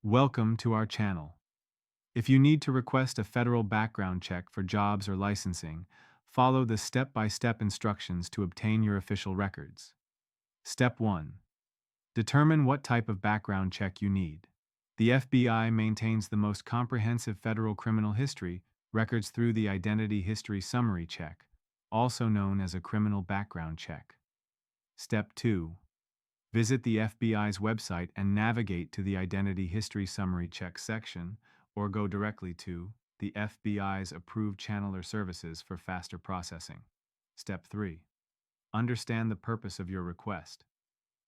Welcome to our channel. If you need to request a federal background check for jobs or licensing, follow the step-by-step instructions to obtain your official records. Step 1. Determine what type of background check you need. The FBI maintains the most comprehensive federal criminal history records through the Identity History Summary Check, also known as a criminal background check. Step 2. Visit the FBI's website and navigate to the Identity History Summary Check section, or go directly to the FBI's approved channeler services for faster processing. Step 3. Understand the purpose of your request.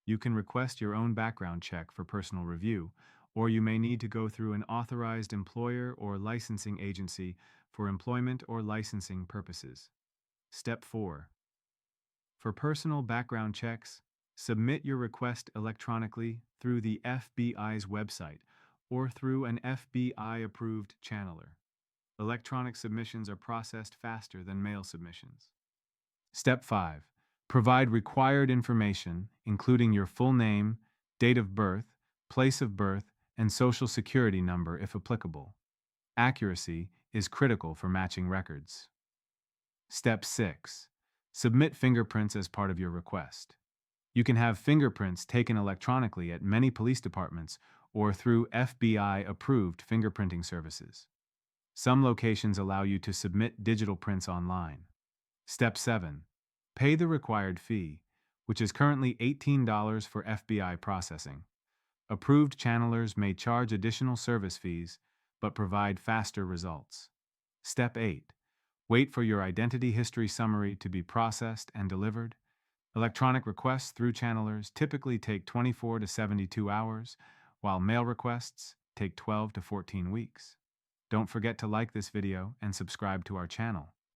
You can request your own background check for personal review, or you may need to go through an authorized employer or licensing agency for employment or licensing purposes. Step 4. For personal background checks, submit your request electronically through the FBI's website or through an FBI-approved channeler. Electronic submissions are processed faster than mail submissions. Step 5. Provide required information, including your full name, date of birth, place of birth, and social security number if applicable. Accuracy is critical for matching records. Step 6. Submit fingerprints as part of your request. You can have fingerprints taken electronically at many police departments or through FBI-approved fingerprinting services. Some locations allow you to submit digital prints online. Step 7. Pay the required fee, which is currently $18 for FBI processing. Approved channelers may charge additional service fees, but provide faster results. Step 8. Wait for your identity history summary to be processed and delivered. Electronic requests through channelers typically take 24 to 72 hours, while mail requests take 12 to 14 weeks. Don't forget to like this video and subscribe to our channel.